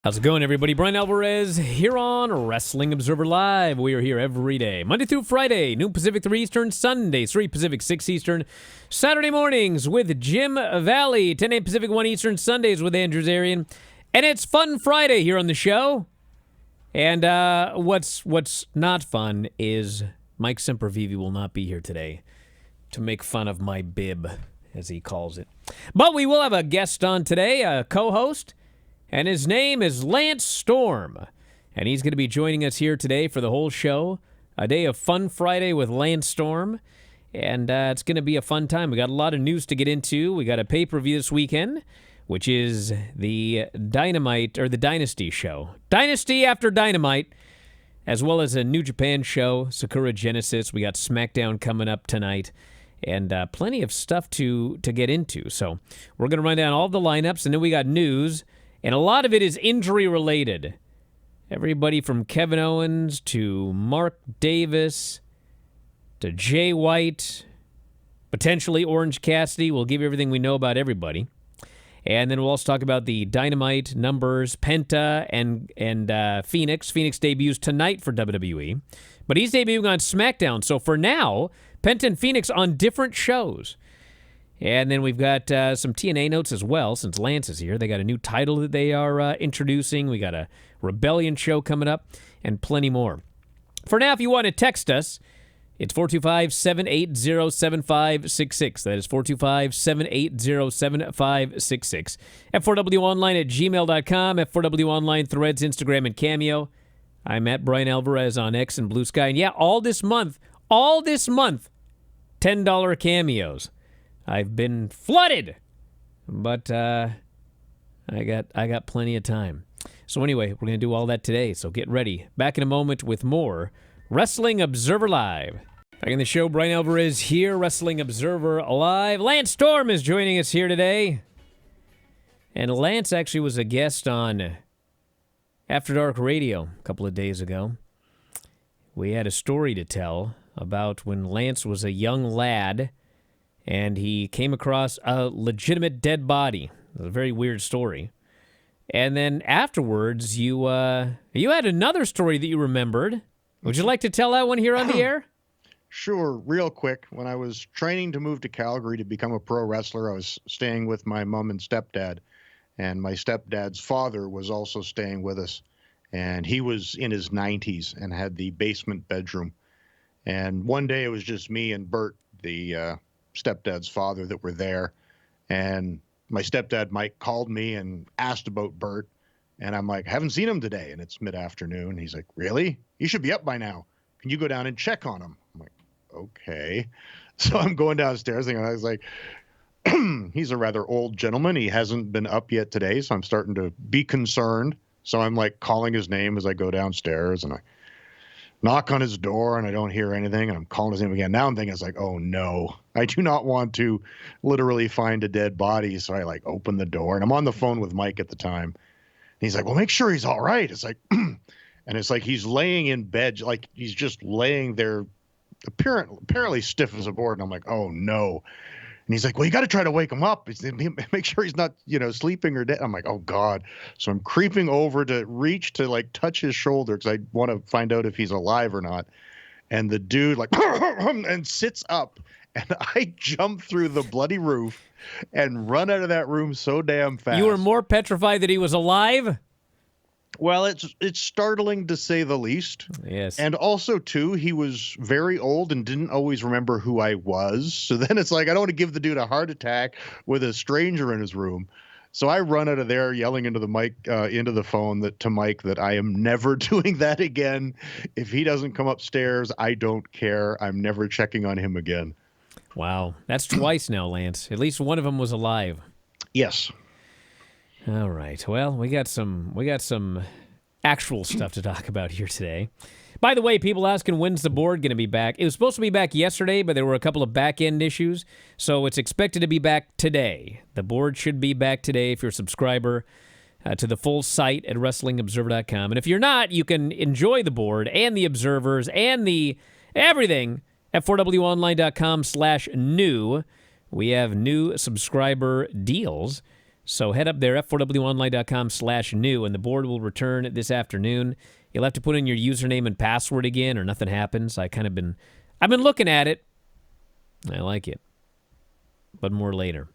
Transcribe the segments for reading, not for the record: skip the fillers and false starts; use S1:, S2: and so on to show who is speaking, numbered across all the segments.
S1: How's it going, everybody? Bryan Alvarez here on Wrestling Observer Live. We are here every day, Monday through Friday, noon Pacific, 3 Eastern, Sundays, 3 Pacific, 6 Eastern, Saturday mornings with Jim Valley, 10 a.m. Pacific, 1 Eastern, Sundays with Andrew Zarian. And it's Fun Friday here on the show. And what's not fun is Mike Sempervive will not be here today to make fun of my bib, as he calls it. But we will have a guest on today, a co-host. And his name is Lance Storm. And he's going to be joining us here today for the whole show. A day of Fun Friday with Lance Storm. And it's going to be a fun time. We got a lot of news to get into. We got a pay-per-view this weekend, which is the Dynamite, or the Dynasty show. Dynasty after Dynamite, as well as a New Japan show, Sakura Genesis. We got SmackDown coming up tonight. And plenty of stuff to get into. So we're going to run down all the lineups, and then we got news. And a lot of it is injury-related. Everybody from Kevin Owens to Mark Davis to Jay White, potentially Orange Cassidy. We'll give you everything we know about everybody. And then we'll also talk about the Dynamite numbers, Penta and Phoenix. Phoenix debuts tonight for WWE. But he's debuting on SmackDown. So for now, Penta and Phoenix on different shows. And then we've got some TNA notes as well, since Lance is here. They got a new title that they are introducing. We got a Rebellion show coming up, and plenty more. For now, if you want to text us, it's 425-780-7566. That is 425-780-7566. F4WOnline@gmail.com, F4WOnline, Threads, Instagram, and Cameo. I'm at Bryan Alvarez on X and Blue Sky. And yeah, all this month, $10 cameos. I've been flooded, but I got plenty of time. So anyway, we're going to do all that today, so get ready. Back in a moment with more Wrestling Observer Live. Back in the show, Bryan Alvarez here, Wrestling Observer Live. Lance Storm is joining us here today. And Lance actually was a guest on After Dark Radio a couple of days ago. We had a story to tell about when Lance was a young lad and he came across a legitimate dead body. It was a very weird story. And then afterwards, you had another story that you remembered. Would you like to tell that one here on the air?
S2: Sure, real quick. When I was training to move to Calgary to become a pro wrestler, I was staying with my mom and stepdad. And my stepdad's father was also staying with us. And he was in his 90s and had the basement bedroom. And one day it was just me and Bert, the stepdad's father, that were there. And my stepdad Mike called me and asked about Bert, and I'm like, I haven't seen him today, and it's mid-afternoon. He's like, really? You should be up by now. Can you go down and check on him? I'm like, okay. So I'm going downstairs, and I was like, he's a rather old gentleman. He hasn't been up yet today, so I'm starting to be concerned. So I'm like calling his name as I go downstairs, and I knock on his door and I don't hear anything, and I'm calling his name again. Now I'm thinking, it's like, oh no, I do not want to literally find a dead body. So I like open the door, and I'm on the phone with Mike at the time. And he's like, well, make sure he's all right. It's like, and it's like he's laying in bed, like he's just laying there, apparently stiff as a board. And I'm like, oh no. And he's like, well, you got to try to wake him up. Make sure he's not, sleeping or dead. I'm like, oh, God. So I'm creeping over to reach to, like, touch his shoulder because I want to find out if he's alive or not. And the dude, like, and sits up. And I jump through the bloody roof and run out of that room so damn fast.
S1: You were more petrified that he was alive?
S2: Well, it's startling to say the least.
S1: Yes.
S2: And also, too, he was very old and didn't always remember who I was. So then it's like, I don't want to give the dude a heart attack with a stranger in his room. So I run out of there yelling into the mic, into the phone to Mike that I am never doing that again. If he doesn't come upstairs, I don't care. I'm never checking on him again.
S1: Wow. That's twice now, Lance. At least one of them was alive.
S2: Yes.
S1: All right. Well, we got some actual stuff to talk about here today. By the way, people asking when's the board going to be back. It was supposed to be back yesterday, but there were a couple of back-end issues, so it's expected to be back today. The board should be back today if you're a subscriber to the full site at WrestlingObserver.com. And if you're not, you can enjoy the board and the observers and the everything at 4WOnline.com/new. We have new subscriber deals. So head up there, f4wonline.com/new, and the board will return this afternoon. You'll have to put in your username and password again, or nothing happens. I've been looking at it. I like it, but more later.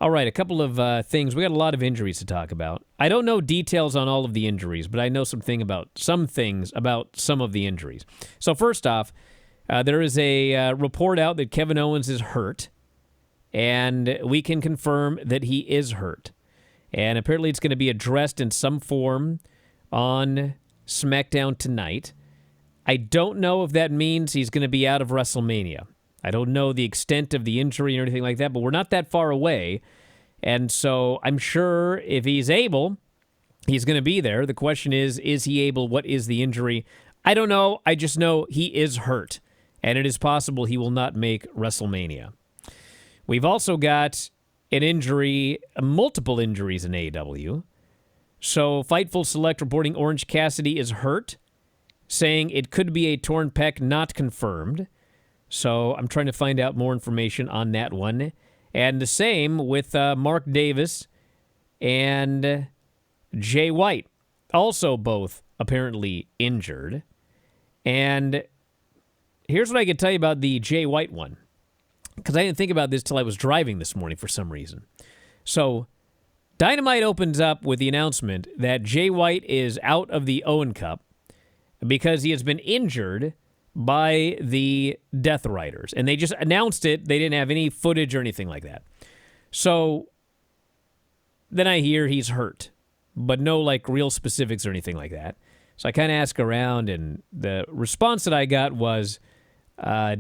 S1: All right, a couple of things. We got a lot of injuries to talk about. I don't know details on all of the injuries, but I know some things about some of the injuries. So first off, there is a report out that Kevin Owens is hurt, and we can confirm that he is hurt. And apparently it's going to be addressed in some form on SmackDown tonight. I don't know if that means he's going to be out of WrestleMania. I don't know the extent of the injury or anything like that, but we're not that far away. And so I'm sure if he's able, he's going to be there. The question is he able? What is the injury? I don't know. I just know he is hurt, and it is possible he will not make WrestleMania. We've also got an injury, multiple injuries in AEW. So Fightful Select reporting Orange Cassidy is hurt, saying it could be a torn pec, not confirmed. So I'm trying to find out more information on that one. And the same with Mark Davis and Jay White, also both apparently injured. And here's what I can tell you about the Jay White one, because I didn't think about this till I was driving this morning for some reason. So Dynamite opens up with the announcement that Jay White is out of the Owen Cup because he has been injured by the Death Riders. And they just announced it. They didn't have any footage or anything like that. So then I hear he's hurt, but no like real specifics or anything like that. So I kind of ask around, and the response that I got was, I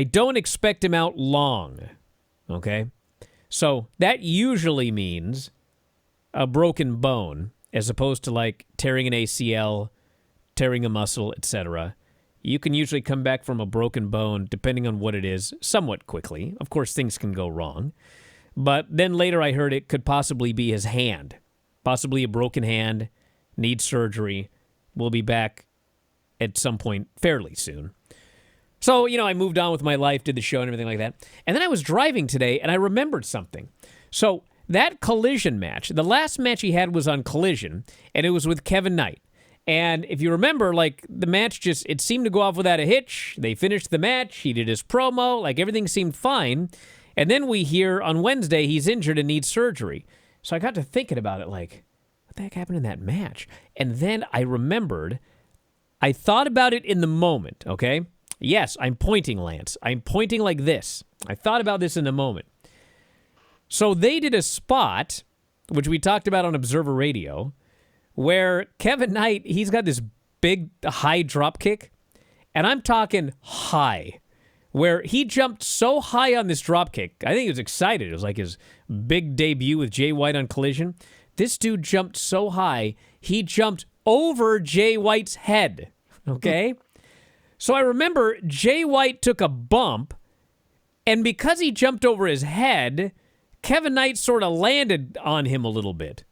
S1: don't expect him out long, okay? So that usually means a broken bone as opposed to like tearing an ACL, tearing a muscle, etc. You can usually come back from a broken bone, depending on what it is, somewhat quickly. Of course, things can go wrong. But then later I heard it could possibly be his hand, possibly a broken hand, needs surgery. We'll be back at some point fairly soon. So, I moved on with my life, did the show and everything like that. And then I was driving today, and I remembered something. So that Collision match, the last match he had was on Collision, and it was with Kevin Knight. And if you remember, like, the match it seemed to go off without a hitch. They finished the match. He did his promo. Like, everything seemed fine. And then we hear on Wednesday he's injured and needs surgery. So I got to thinking about it, like, what the heck happened in that match? And then I remembered, I thought about it in the moment, okay? Yes, I'm pointing, Lance. I'm pointing like this. I thought about this in a moment. So they did a spot, which we talked about on Observer Radio, where Kevin Knight, he's got this big high drop kick, and I'm talking high, where he jumped so high on this drop kick. I think he was excited. It was like his big debut with Jay White on Collision. This dude jumped so high, he jumped over Jay White's head, okay? So I remember Jay White took a bump, and because he jumped over his head, Kevin Knight sort of landed on him a little bit.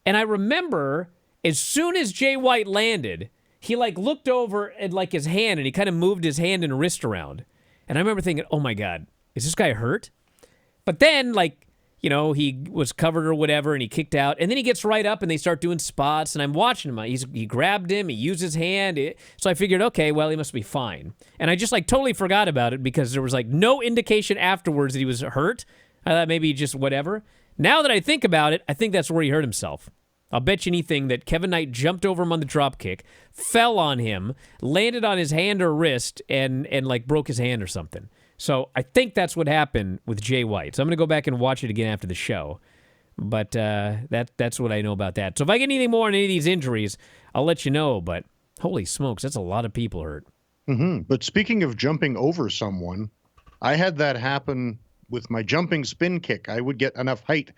S1: And I remember as soon as Jay White landed, he like looked over at like his hand, and he kind of moved his hand and wrist around. And I remember thinking, oh my God, is this guy hurt? But then he was covered or whatever, and he kicked out. And then he gets right up, and they start doing spots, and I'm watching him. He grabbed him. He used his hand. So I figured, okay, well, he must be fine. And I just totally forgot about it because there was no indication afterwards that he was hurt. I thought maybe just whatever. Now that I think about it, I think that's where he hurt himself. I'll bet you anything that Kevin Knight jumped over him on the dropkick, fell on him, landed on his hand or wrist, and broke his hand or something. So I think that's what happened with Jay White. So I'm going to go back and watch it again after the show. But that's what I know about that. So if I get anything more on any of these injuries, I'll let you know. But holy smokes, that's a lot of people hurt.
S2: Mm-hmm. But speaking of jumping over someone, I had that happen with my jumping spin kick. I would get enough height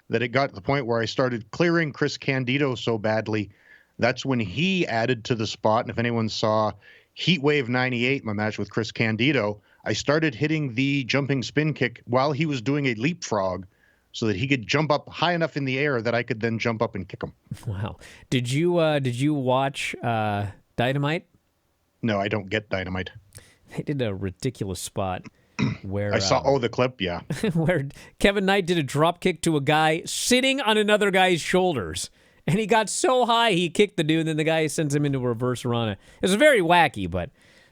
S2: that it got to the point where I started clearing Chris Candido so badly. That's when he added to the spot. And if anyone saw Heatwave 98, my match with Chris Candido, I started hitting the jumping spin kick while he was doing a leapfrog so that he could jump up high enough in the air that I could then jump up and kick him.
S1: Wow. Did you watch Dynamite?
S2: No, I don't get Dynamite.
S1: They did a ridiculous spot where
S2: I saw the clip, yeah.
S1: where Kevin Knight did a drop kick to a guy sitting on another guy's shoulders. And he got so high, he kicked the dude, and then the guy sends him into a reverse Rana. It was very wacky, but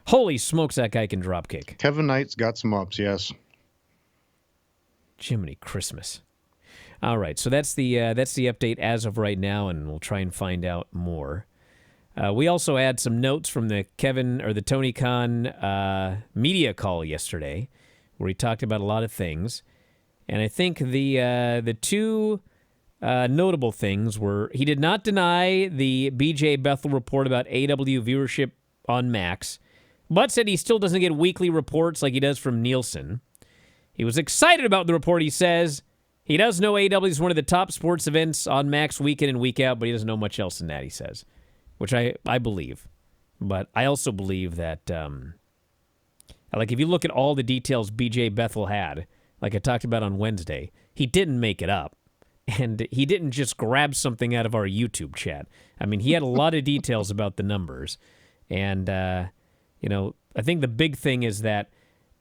S1: holy smokes, that guy can drop kick.
S2: Kevin Knight's got some ups, yes.
S1: Jiminy Christmas. All right, so that's the update as of right now, and we'll try and find out more. We also had some notes from the Tony Khan media call yesterday, where he talked about a lot of things, and I think the two notable things were he did not deny the BJ Bethel report about AW viewership on Max, but said he still doesn't get weekly reports like he does from Nielsen. He was excited about the report, he says. He does know AW is one of the top sports events on Max week in and week out, but he doesn't know much else than that, he says, which I believe. But I also believe that, like, if you look at all the details BJ Bethel had, like I talked about on Wednesday, he didn't make it up. And he didn't just grab something out of our YouTube chat. I mean, he had a lot of details about the numbers. And, I think the big thing is that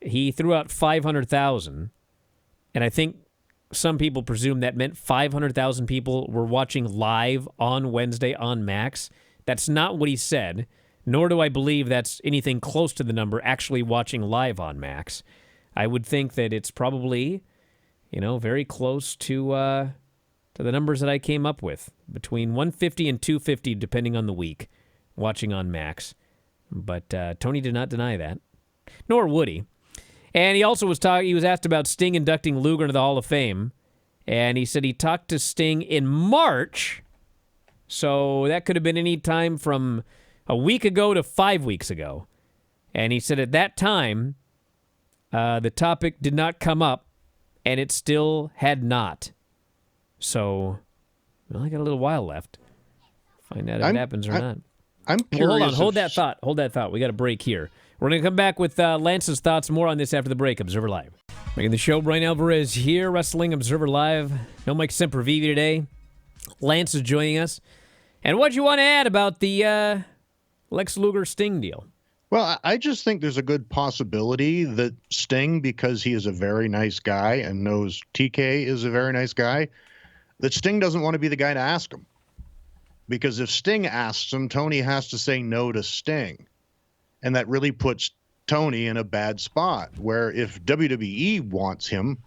S1: he threw out 500,000. And I think some people presume that meant 500,000 people were watching live on Wednesday on Max. That's not what he said, nor do I believe that's anything close to the number actually watching live on Max. I would think that it's probably, very close to the numbers that I came up with, between 150 and 250, depending on the week, watching on Max. But Tony did not deny that, nor would he. And he also he was asked about Sting inducting Luger into the Hall of Fame, and he said he talked to Sting in March, so that could have been any time from a week ago to 5 weeks ago. And he said at that time, the topic did not come up, and it still had not. So, I got a little while left. Find out if it happens or not.
S2: I'm curious.
S1: Well, hold on. Hold that thought. We got a break here. We're going to come back with Lance's thoughts. More on this after the break. Observer Live. Making the show, Bryan Alvarez here, Wrestling Observer Live. No Mike Sempervive today. Lance is joining us. And what do you want to add about the Lex Luger Sting deal?
S2: Well, I just think there's a good possibility that Sting, because he is a very nice guy and knows TK is a very nice guy, that Sting doesn't want to be the guy to ask him. Because if Sting asks him, Tony has to say no to Sting. And that really puts Tony in a bad spot, where if WWE wants him,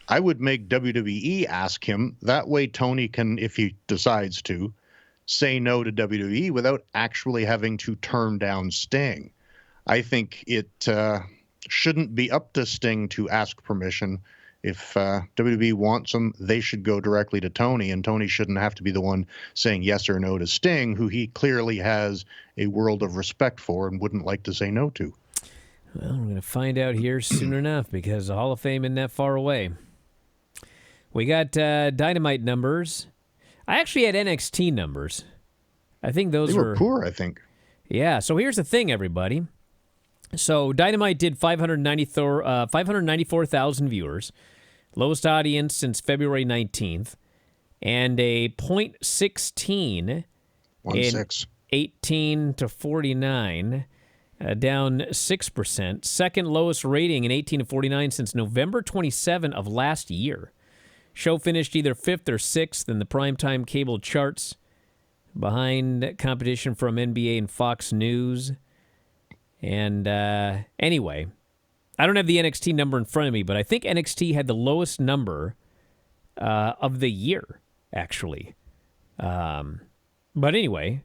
S2: I would make WWE ask him. That way Tony can, if he decides to, say no to WWE without actually having to turn down Sting. I think it shouldn't be up to Sting to ask permission. If WWE wants him, they should go directly to Tony, and Tony shouldn't have to be the one saying yes or no to Sting, who he clearly has a world of respect for and wouldn't like to say no to.
S1: Well, we're going to find out here soon enough, because the Hall of Fame isn't that far away. We got Dynamite numbers. I actually had NXT numbers. I think those
S2: were poor, I think.
S1: Yeah, so here's the thing, everybody. So Dynamite did 594,000 viewers, lowest audience since February 19th, and a .16 in 18 to 49, down 6%. Second lowest rating in 18 to 49 since November 27 of last year. Show finished either 5th or 6th in the primetime cable charts, behind competition from NBA and Fox News. And anyway, I don't have the NXT number in front of me, but I think NXT had the lowest number of the year, actually. But anyway,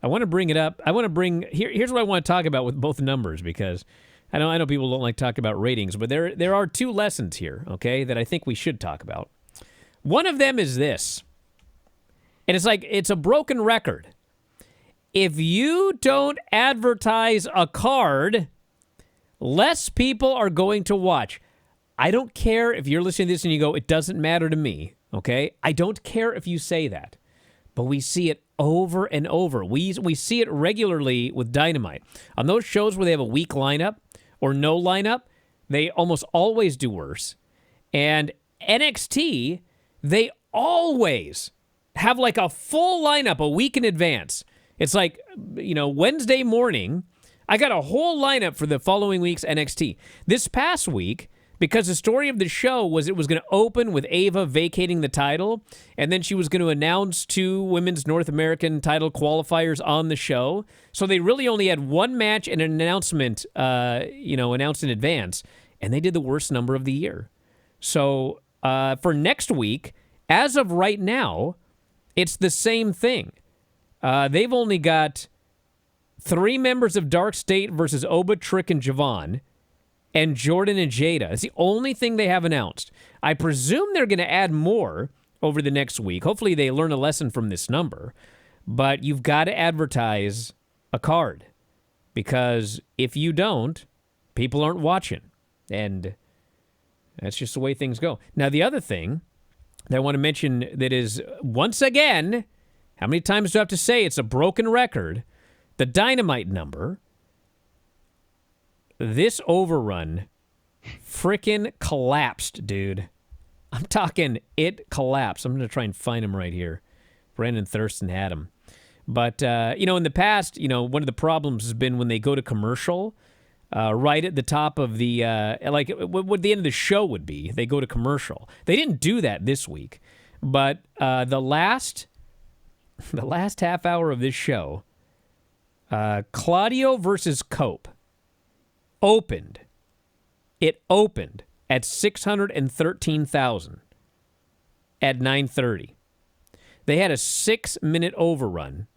S1: I want to bring it up. Here's what I want to talk about with both numbers, because I know people don't like talking about ratings, but there are two lessons here, okay, that I think we should talk about. One of them is this, and it's a broken record. If you don't advertise a card, less people are going to watch. I don't care if you're listening to this and you go, it doesn't matter to me, okay? I don't care if you say that. But we see it over and over. We see it regularly with Dynamite. On those shows where they have a weak lineup or no lineup, they almost always do worse. And NXT, they always have like a full lineup a week in advance. It's like, Wednesday morning, I got a whole lineup for the following week's NXT. This past week, because the story of the show was it was going to open with Ava vacating the title, and then she was going to announce 2 women's North American title qualifiers on the show. So they really only had one match and an announcement, announced in advance, and they did the worst number of the year. So for next week, as of right now, it's the same thing. They've only got 3 members of Dark State versus Oba, Trick, and Javon, and Jordan and Jada. It's the only thing they have announced. I presume they're going to add more over the next week. Hopefully they learn a lesson from this number. But you've got to advertise a card, because if you don't, people aren't watching. And that's just the way things go. Now, the other thing that I want to mention that is, once again, how many times do I have to say it's a broken record? The Dynamite number. This overrun frickin' collapsed, dude. I'm talking it collapsed. I'm going to try and find him right here. Brandon Thurston had him. But, in the past, one of the problems has been when they go to commercial, right at the top of the, what the end of the show would be, they go to commercial. They didn't do that this week. But the last half hour of this show, Claudio versus Cope opened. It opened at 613,000 at 9:30. They had a 6-minute overrun,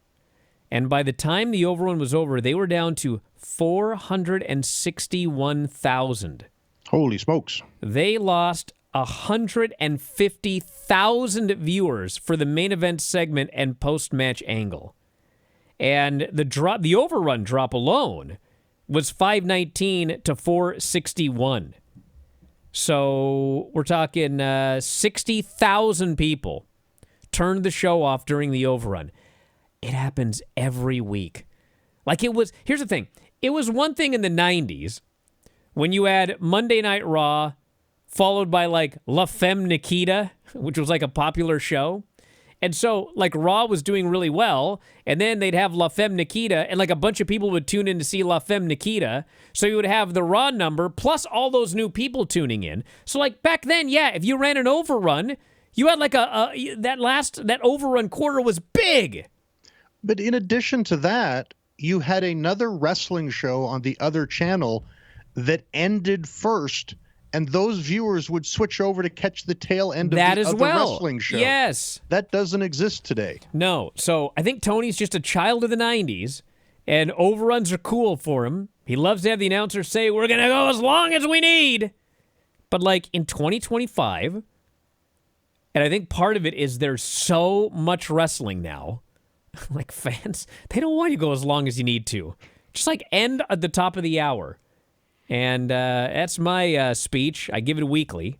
S1: and by the time the overrun was over, they were down to 461,000.
S2: Holy smokes.
S1: They lost 150,000 viewers for the main event segment and post-match angle. And the overrun drop alone was 519 to 461. So we're talking 60,000 people turned the show off during the overrun. It happens every week. Here's the thing. It was one thing in the 90s when you had Monday Night Raw followed by La Femme Nikita, which was a popular show. And so, Raw was doing really well, and then they'd have La Femme Nikita, and a bunch of people would tune in to see La Femme Nikita. So you would have the Raw number plus all those new people tuning in. So back then, yeah, if you ran an overrun, you had that overrun quarter was big.
S2: But in addition to that, you had another wrestling show on the other channel that ended first, and those viewers would switch over to catch the tail end of
S1: that
S2: the
S1: as
S2: other
S1: well.
S2: wrestling show.
S1: Yes.
S2: That doesn't exist today.
S1: No. So I think Tony's just a child of the 90s, and overruns are cool for him. He loves to have the announcer say, we're going to go as long as we need. But in 2025, and I think part of it is there's so much wrestling now, fans, they don't want you to go as long as you need to. Just end at the top of the hour. And that's my speech. I give it weekly.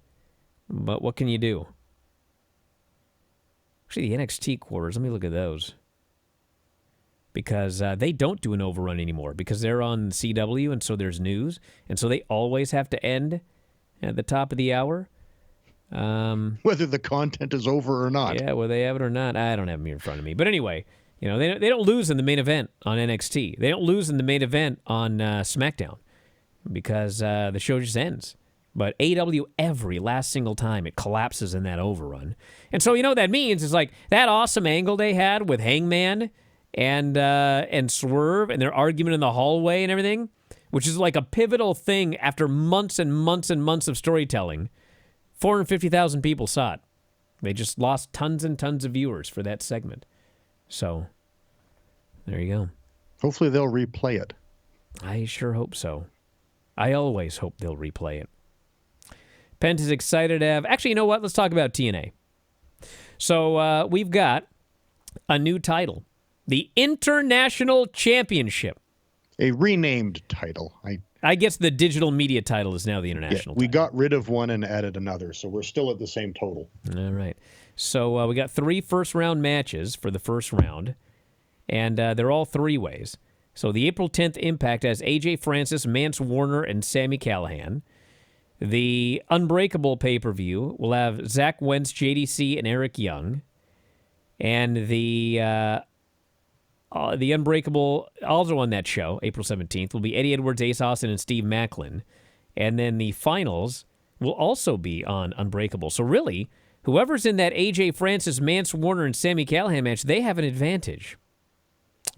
S1: But what can you do? Actually, the NXT quarters, let me look at those. Because they don't do an overrun anymore. Because they're on CW, and so there's news. And so they always have to end at the top of the hour.
S2: Whether the content is over or not.
S1: Yeah, whether they have it or not, I don't have them here in front of me. But anyway, they don't lose in the main event on NXT. They don't lose in the main event on SmackDown. Because the show just ends. But AEW, every last single time, it collapses in that overrun. And so, what that means is that awesome angle they had with Hangman and Swerve and their argument in the hallway and everything, which is a pivotal thing after months and months and months of storytelling. 450,000 people saw it. They just lost tons and tons of viewers for that segment. So, there you go.
S2: Hopefully they'll replay it.
S1: I sure hope so. I always hope they'll replay it. Pent is excited to have... Actually, you know what? Let's talk about TNA. So, we've got a new title. The International Championship.
S2: A renamed title.
S1: I guess the digital media title is now the international title.
S2: We got rid of one and added another, so we're still at the same total.
S1: All right. So, we got 3 first-round matches for the first round, and they're all 3-ways. So the April 10th Impact has AJ Francis, Mance Warner, and Sami Callihan. The Unbreakable pay-per-view will have Zach Wentz, JDC, and Eric Young. And the The Unbreakable, also on that show, April 17th, will be Eddie Edwards, Ace Austin, and Steve Macklin. And then the finals will also be on Unbreakable. So really, whoever's in that AJ Francis, Mance Warner, and Sami Callihan match, they have an advantage.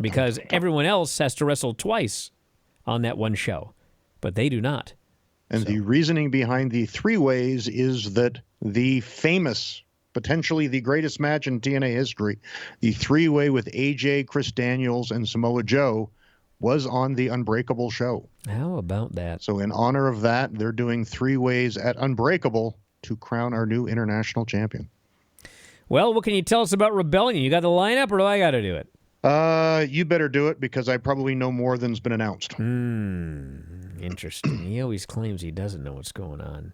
S1: Because everyone else has to wrestle twice on that one show. But they do not.
S2: And the reasoning behind the three-ways is that the famous, potentially the greatest match in TNA history, the three-way with AJ, Chris Daniels, and Samoa Joe, was on the Unbreakable show.
S1: How about that?
S2: So in honor of that, they're doing three-ways at Unbreakable to crown our new international champion.
S1: Well, what can you tell us about Rebellion? You got the lineup, or do I got to do it?
S2: You better do it, because I probably know more than's been announced.
S1: Interesting. He always claims he doesn't know what's going on.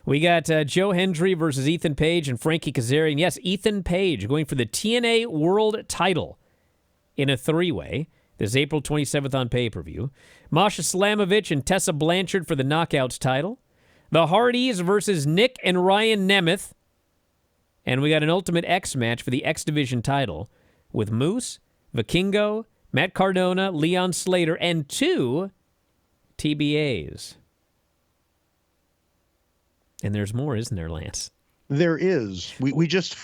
S1: We got Joe Hendry versus Ethan Page and Frankie Kazarian. Yes, Ethan Page going for the TNA World title in a three-way. This is April 27th on pay-per-view. Masha Slamovich and Tessa Blanchard for the Knockouts title. The Hardys versus Nick and Ryan Nemeth. And we got an Ultimate X match for the X Division title with Moose, Vikingo, Matt Cardona, Leon Slater, and 2 TBAs. And there's more, isn't there, Lance?
S2: There is. We just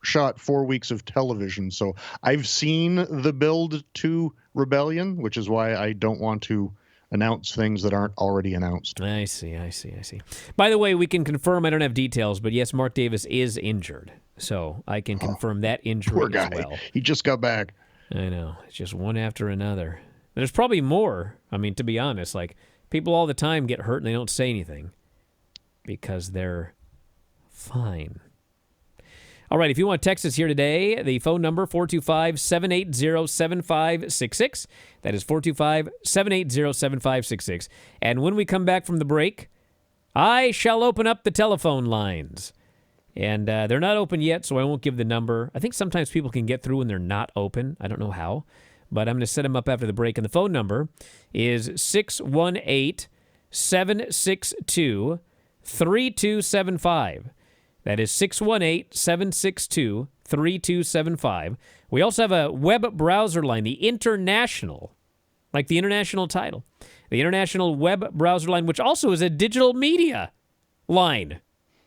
S2: shot 4 weeks of television, so I've seen the build to Rebellion, which is why I don't want to announce things that aren't already announced.
S1: I see. By the way, we can confirm, I don't have details, but yes, Mark Davis is injured. So I can confirm that injury
S2: Poor guy.
S1: as well.
S2: He just got back.
S1: I know. It's just one after another. There's probably more. I mean, to be honest, like, people all the time get hurt and they don't say anything because they're fine. All right, if you want to text us here today, the phone number, 425-780-7566. That is 425-780-7566. And when we come back from the break, I shall open up the telephone lines. And they're not open yet, so I won't give the number. I think sometimes people can get through when they're not open. I don't know how. But I'm going to set them up after the break. And the phone number is 618-762-3275. That is 618-762-3275. We also have a web browser line, the international, like the international title, the international web browser line, which also is a digital media line.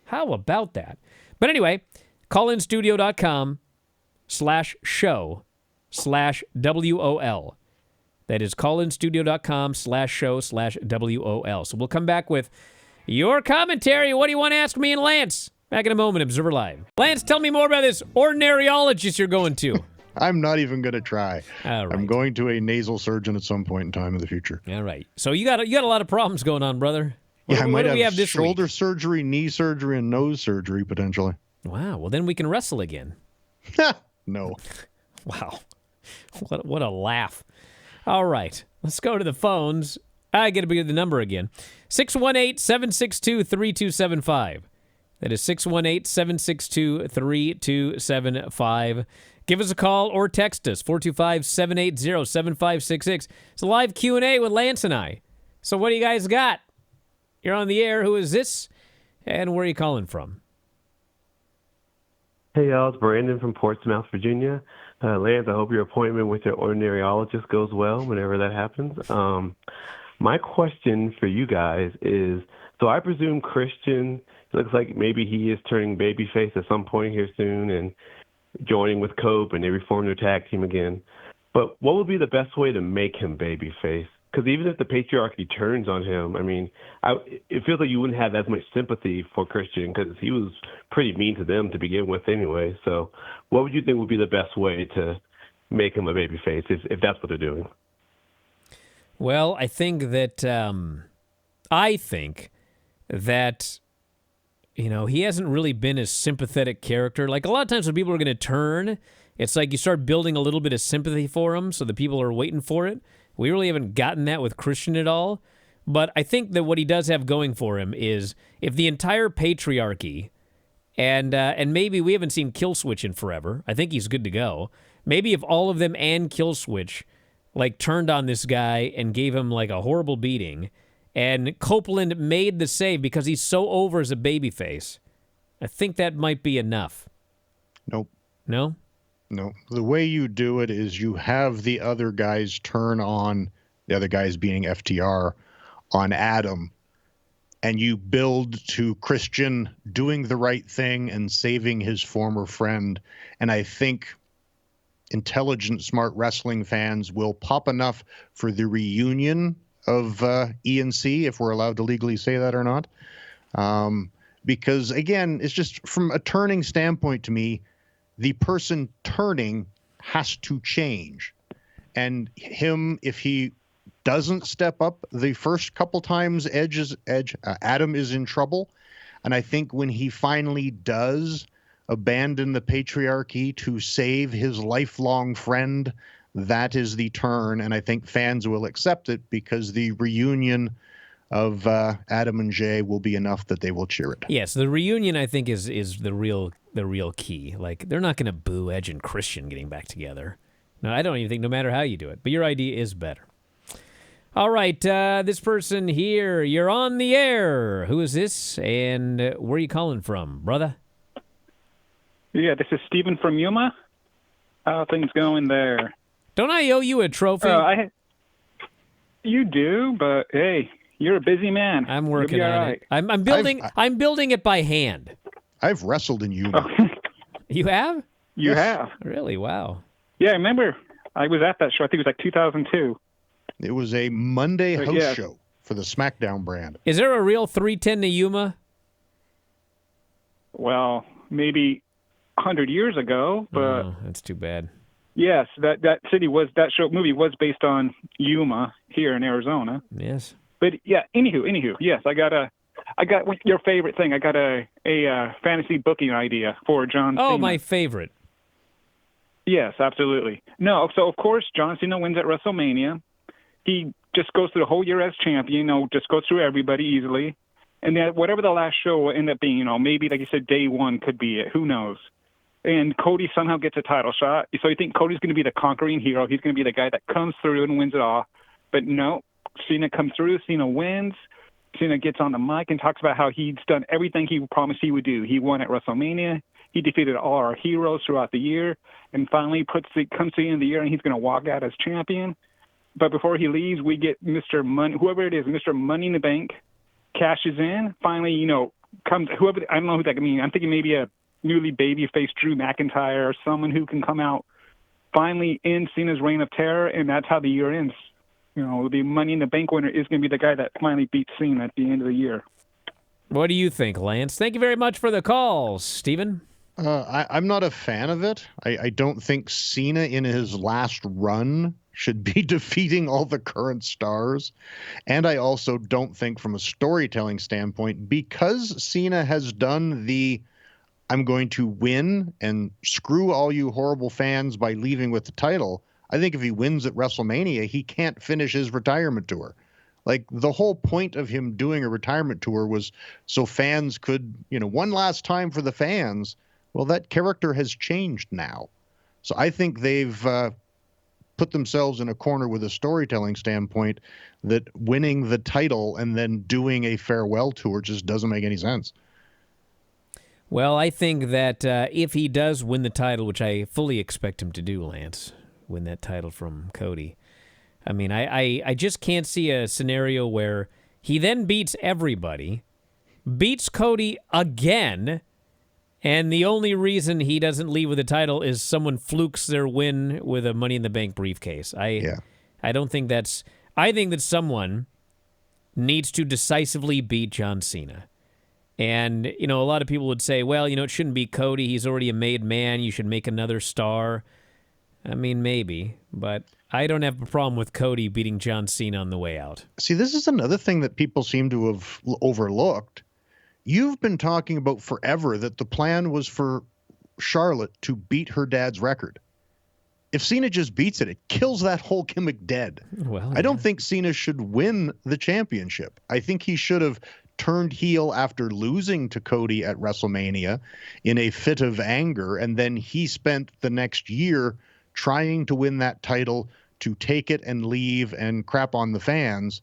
S1: How about that? But anyway, callinstudio.com/show/WOL. That is callinstudio.com/show/WOL. So we'll come back with your commentary. What do you want to ask me and Lance? Back in a moment, Observer Live. Lance, tell me more about this ordinariologist you're going to.
S2: I'm not even going to try.
S1: All right.
S2: I'm going to a nasal surgeon at some point in time in the future.
S1: All right. So you got a lot of problems going on, brother.
S2: I might
S1: do we have this
S2: shoulder
S1: week?
S2: Surgery, knee surgery, and nose surgery, potentially.
S1: Wow. Well, then we can wrestle again.
S2: No.
S1: Wow. What a laugh. All right. Let's go to the phones. I got to be the number again. 618-762-3275. That is 618-762-3275. Give us a call or text us, 425-780-7566. It's a live Q&A with Lance and I. So what do you guys got? You're on the air. Who is this? And where are you calling from?
S3: Hey, y'all. It's Brandon from Portsmouth, Virginia. Lance, I hope your appointment with your ordinariologist goes well whenever that happens. My question for you guys is, so I presume Christian, it looks like maybe he is turning babyface at some point here soon and joining with Cope, and they reform their tag team again. But what would be the best way to make him babyface? Because even if the patriarchy turns on him, I mean, it feels like you wouldn't have as much sympathy for Christian because he was pretty mean to them to begin with anyway. So what would you think would be the best way to make him a babyface if that's what they're doing?
S1: Well, I think that you know, he hasn't really been a sympathetic character. Like, a lot of times when people are going to turn, it's like you start building a little bit of sympathy for him, so the people are waiting for it. We really haven't gotten that with Christian at all. But I think that what he does have going for him is if the entire patriarchy, and maybe we haven't seen Killswitch in forever. I think he's good to go. Maybe if all of them and Killswitch like turned on this guy and gave him like a horrible beating, and Copeland made the save because he's so over as a babyface, I think that might be enough.
S2: Nope.
S1: No?
S2: No, the way you do it is you have the other guys turn on, the other guys being FTR, on Adam, and you build to Christian doing the right thing and saving his former friend. And I think intelligent, smart wrestling fans will pop enough for the reunion of E&C, if we're allowed to legally say that or not. Because, again, it's just from a turning standpoint to me, the person turning has to change. And him, if he doesn't step up the first couple times, Adam is in trouble. And I think when he finally does abandon the patriarchy to save his lifelong friend, that is the turn. And I think fans will accept it because the reunion of Adam and Jay will be enough that they will cheer it.
S1: Yes, the reunion I think is the real key. Like, they're not going to boo Edge and Christian getting back together. No, I don't even think, no matter how you do it. But your idea is better. All right, this person here, you're on the air. Who is this, and where are you calling from, brother?
S4: Yeah, this is Stephen from Yuma. How are things going there?
S1: Don't I owe you a trophy?
S4: You do, but hey, you're a busy man.
S1: I'm working
S4: You'll be
S1: on
S4: all right.
S1: it. I'm building it by hand.
S2: I've wrestled in Yuma.
S1: You have?
S4: You have?
S1: Really? Wow.
S4: Yeah, I remember. I was at that show. I think it was like 2002.
S2: It was a Monday house
S4: yeah.
S2: show for the SmackDown brand.
S1: Is there a real 310 to Yuma?
S4: Well, maybe 100 years ago, but
S1: Oh, that's too bad.
S4: yes, that movie was based on Yuma here in Arizona.
S1: Yes.
S4: But yeah, anywho, yes, I got your favorite thing. I got a fantasy booking idea for John Cena.
S1: Oh, my favorite.
S4: Yes, absolutely. No, so of course John Cena wins at WrestleMania. He just goes through the whole year as champion, just goes through everybody easily. And then whatever the last show will end up being, maybe, like you said, day one could be it. Who knows? And Cody somehow gets a title shot. So you think Cody's going to be the conquering hero. He's going to be the guy that comes through and wins it all. But no, Cena comes through. Cena wins. Cena gets on the mic and talks about how he's done everything he promised he would do. He won at WrestleMania. He defeated all our heroes throughout the year. And finally comes to the end of the year, and he's going to walk out as champion. But before he leaves, we get Mr. Money, whoever it is, Mr. Money in the Bank, cashes in. Finally, comes whoever. I don't know who that could mean. I'm thinking maybe a newly babyface Drew McIntyre or someone who can come out, finally end Cena's reign of terror, and that's how the year ends. The Money in the Bank winner is going to be the guy that finally beats Cena at the end of the year.
S1: What do you think, Lance? Thank you very much for the call, Stephen.
S2: I'm not a fan of it. I don't think Cena in his last run should be defeating all the current stars. And I also don't think from a storytelling standpoint, because Cena has done I'm going to win and screw all you horrible fans by leaving with the title. I think if he wins at WrestleMania, he can't finish his retirement tour. Like, the whole point of him doing a retirement tour was so fans could, one last time for the fans. Well, that character has changed now. So I think they've put themselves in a corner with a storytelling standpoint that winning the title and then doing a farewell tour just doesn't make any sense.
S1: Well, I think that if he does win the title, which I fully expect him to do, Lance, win that title from Cody. I mean, I just can't see a scenario where he then beats everybody, beats Cody again, and the only reason he doesn't leave with the title is someone flukes their win with a Money in the Bank briefcase. I don't think that's... I think that someone needs to decisively beat John Cena. And, a lot of people would say, well, it shouldn't be Cody. He's already a made man. You should make another star. I mean, maybe, but I don't have a problem with Cody beating John Cena on the way out.
S2: See, this is another thing that people seem to have overlooked. You've been talking about forever that the plan was for Charlotte to beat her dad's record. If Cena just beats it, it kills that whole gimmick dead.
S1: Well,
S2: I don't think Cena should win the championship. I think he should have turned heel after losing to Cody at WrestleMania in a fit of anger, and then he spent the next year trying to win that title to take it and leave and crap on the fans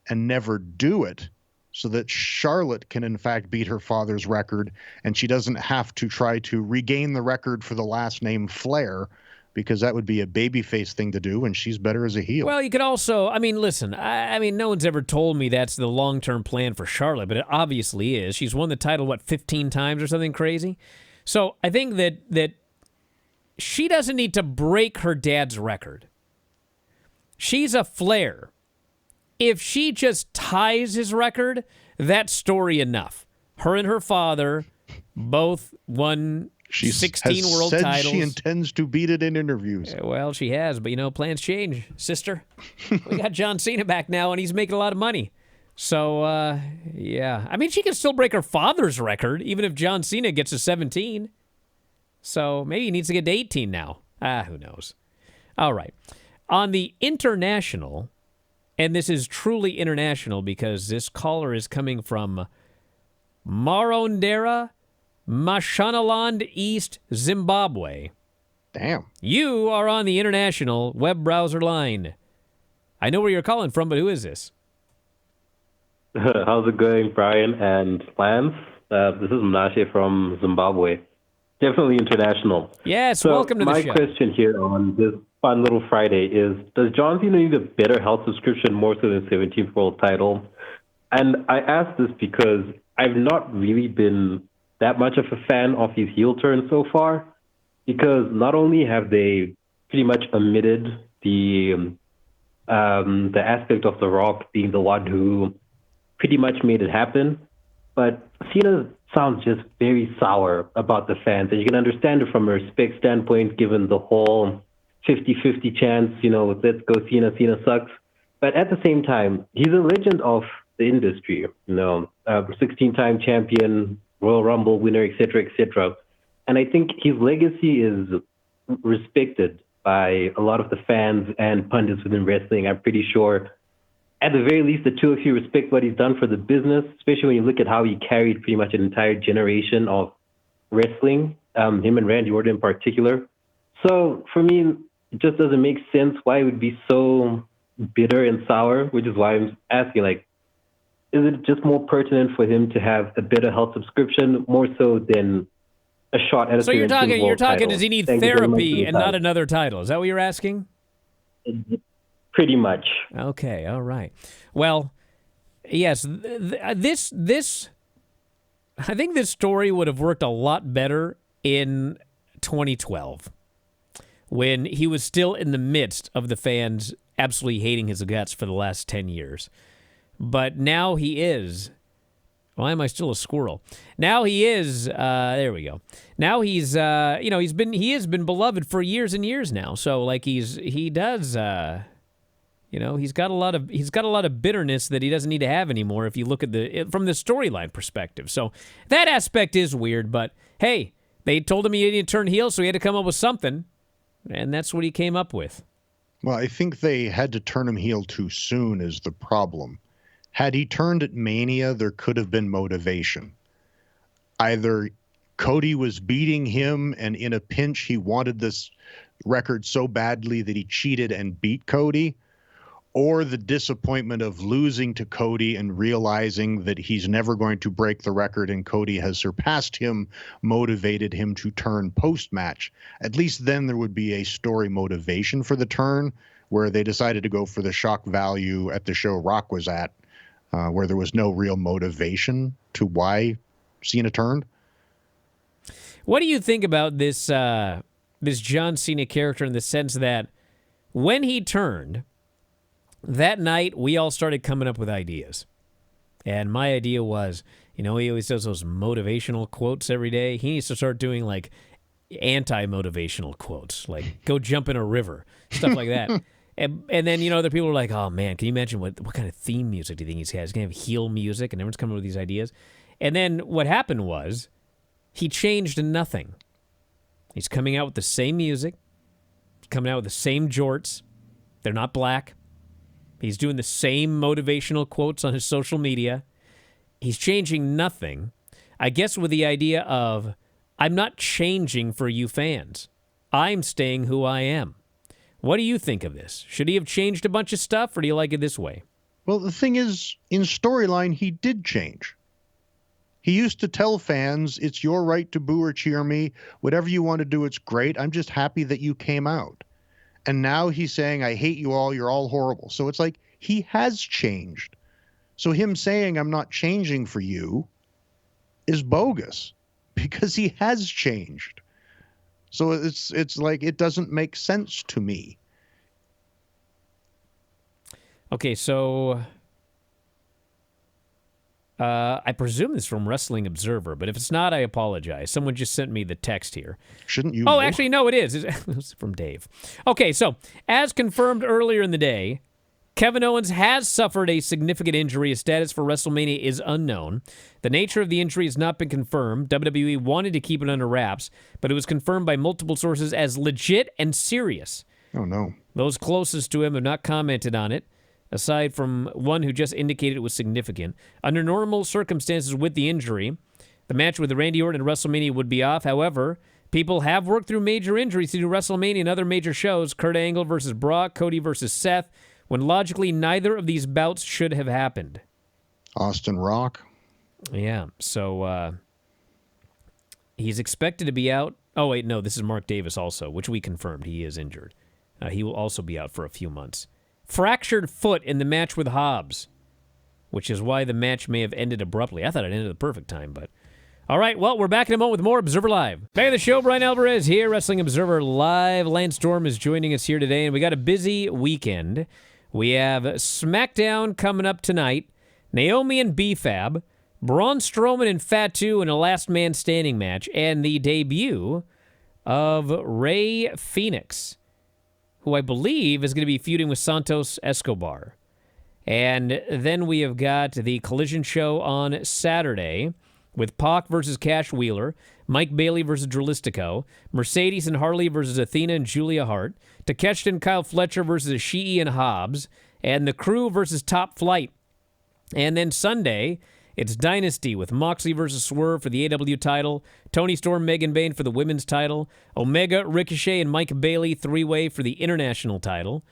S2: and never do it. so that Charlotte can in fact beat her father's record, and she doesn't have to try to regain the record for the last name Flair, because that would be a babyface thing to do, and she's better as a heel.
S1: Well, you could also, I mean, listen, I mean, no one's ever told me that's the long-term plan for Charlotte, but it obviously is. She's won the title, 15 times or something crazy? So I think that she doesn't need to break her dad's record. She's a Flair. If she just ties his record, that's story enough. Her and her father both won 16 world
S2: said
S1: titles.
S2: She intends to beat it in interviews.
S1: Well, she has, but plans change, sister. We got John Cena back now, and he's making a lot of money. So, yeah. I mean, she can still break her father's record, even if John Cena gets to 17. So maybe he needs to get to 18 now. Who knows? All right. On the international, and this is truly international because this caller is coming from Marondera, Mashonaland East, Zimbabwe.
S2: Damn.
S1: You are on the international web browser line. I know where you're calling from, but who is this?
S3: How's it going, Bryan and Lance? This is Mnashe from Zimbabwe. Definitely international.
S1: Yes, welcome to the show.
S3: My question here on this fun little Friday is, does John Cena need a better health subscription more so than 17th world title? And I ask this because I've not really been that much of a fan of his heel turn so far, because not only have they pretty much omitted the aspect of The Rock being the one who pretty much made it happen, but Cena sounds just very sour about the fans, and you can understand it from a respect standpoint, given the whole 50-50 chance, let's go Cena, Cena sucks. But at the same time, he's a legend of the industry, 16-time champion, Royal Rumble winner, etc., etc. And I think his legacy is respected by a lot of the fans and pundits within wrestling. I'm pretty sure, at the very least, the two of you respect what he's done for the business, especially when you look at how he carried pretty much an entire generation of wrestling, him and Randy Orton in particular. So for me, it just doesn't make sense why it would be so bitter and sour, which is why I'm asking, is it just more pertinent for him to have a better health subscription more so than a shot at a
S1: So you're talking,
S3: title?
S1: does he need therapy and not another title? Is that what you're asking?
S3: Pretty much.
S1: Okay, all right. Well, yes, this I think this story would have worked a lot better in 2012 when he was still in the midst of the fans absolutely hating his guts for the last 10 years. But now he is. Why am I still a squirrel? Now he is. There we go. Now he's. He has been beloved for years and years now. So he's got a lot of bitterness that he doesn't need to have anymore. If you look at from the storyline perspective, so that aspect is weird. But hey, they told him he needed to turn heel, so he had to come up with something, and that's what he came up with.
S2: Well, I think they had to turn him heel too soon is the problem. Had he turned at Mania, there could have been motivation. Either Cody was beating him, and in a pinch, he wanted this record so badly that he cheated and beat Cody, or the disappointment of losing to Cody and realizing that he's never going to break the record and Cody has surpassed him, motivated him to turn post-match. At least then there would be a story motivation for the turn, where they decided to go for the shock value at the show Rock was at, where there was no real motivation to why Cena turned.
S1: What do you think about this John Cena character in the sense that when he turned, that night we all started coming up with ideas. And my idea was, he always does those motivational quotes every day. He needs to start doing anti-motivational quotes, like go jump in a river, stuff like that. And then, other people are like, oh, man, can you imagine what kind of theme music do you think he has? He's going to have heel music, and everyone's coming up with these ideas. And then what happened was he changed nothing. He's coming out with the same music, coming out with the same jorts. They're not black. He's doing the same motivational quotes on his social media. He's changing nothing, I guess with the idea of, I'm not changing for you fans. I'm staying who I am. What do you think of this? Should he have changed a bunch of stuff, or do you like it this way?
S2: Well, the thing is, in storyline, he did change. He used to tell fans, it's your right to boo or cheer me. Whatever you want to do, it's great. I'm just happy that you came out. And now he's saying, I hate you all. You're all horrible. So it's like he has changed. So him saying, I'm not changing for you is bogus because he has changed. So it's like it doesn't make sense to me.
S1: Okay, so I presume this is from Wrestling Observer, but if it's not, I apologize. Someone just sent me the text here.
S2: Shouldn't you
S1: Oh,
S2: know?
S1: actually, no, it is. It's from Dave. Okay, so as confirmed earlier in the day, Kevin Owens has suffered a significant injury. His status for WrestleMania is unknown. The nature of the injury has not been confirmed. WWE wanted to keep it under wraps, but it was confirmed by multiple sources as legit and serious.
S2: Oh, no.
S1: Those closest to him have not commented on it, aside from one who just indicated it was significant. Under normal circumstances with the injury, the match with Randy Orton at WrestleMania would be off. However, people have worked through major injuries to do WrestleMania and other major shows. Kurt Angle versus Brock, Cody versus Seth, when logically neither of these bouts should have happened.
S2: Austin Rock.
S1: Yeah, so he's expected to be out. Oh, wait, no, this is Mark Davis also, which we confirmed. He is injured. He will also be out for a few months. Fractured foot in the match with Hobbs, which is why the match may have ended abruptly. I thought it ended at the perfect time, but... All right, well, we're back in a moment with more Observer Live. Back at the show, Bryan Alvarez here, Wrestling Observer Live. Lance Storm is joining us here today, and we got a busy weekend. We have SmackDown coming up tonight, Naomi and B-Fab, Braun Strowman and Fatu in a last man standing match, and the debut of Rey Fenix, who I believe is going to be feuding with Santos Escobar. And then we have got the Collision show on Saturday with Pac versus Cash Wheeler, Mike Bailey versus Dralistico, Mercedes and Harley versus Athena and Julia Hart, Takeshita and Kyle Fletcher versus Ishii and Hobbs, and The Crew versus Top Flight. And then Sunday, it's Dynasty with Moxley versus Swerve for the AW title, Toni Storm, Megan Bayne for the women's title, Omega, Ricochet, and Mike Bailey three-way for the international title,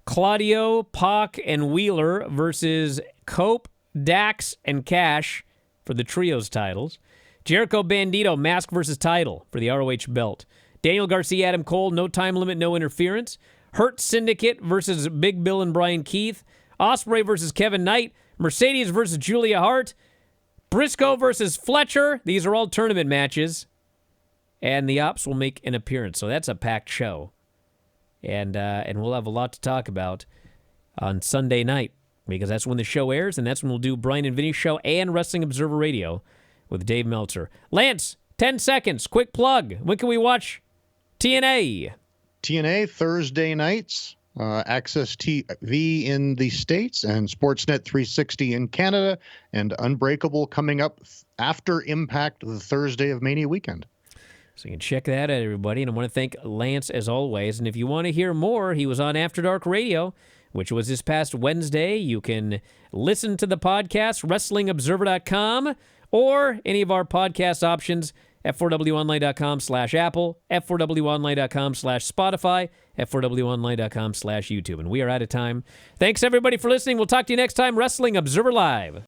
S1: Claudio, Pac, and Wheeler versus Cope, Dax, and Cash for the trios titles, Jericho Bandito, Mask versus title for the ROH belt, Daniel Garcia, Adam Cole, no time limit, no interference, Hurt Syndicate versus Big Bill and Brian Keith, Ospreay versus Kevin Knight, Mercedes versus Julia Hart, Briscoe versus Fletcher. These are all tournament matches, and the Ops will make an appearance. So that's a packed show, and we'll have a lot to talk about on Sunday night, because that's when the show airs, and that's when we'll do Bryan and Vinny's show and Wrestling Observer Radio with Dave Meltzer. Lance, 10 seconds, quick plug. When can we watch TNA?
S2: TNA Thursday nights, Access TV in the States, and Sportsnet 360 in Canada, and Unbreakable coming up after Impact the Thursday of Mania weekend.
S1: So you can check that out, everybody. And I want to thank Lance as always. And if you want to hear more, he was on After Dark Radio, which was this past Wednesday. You can listen to the podcast, WrestlingObserver.com, or any of our podcast options, F4WOnline.com/Apple, F4WOnline.com/Spotify, F4WOnline.com/YouTube. And we are out of time. Thanks, everybody, for listening. We'll talk to you next time, Wrestling Observer Live.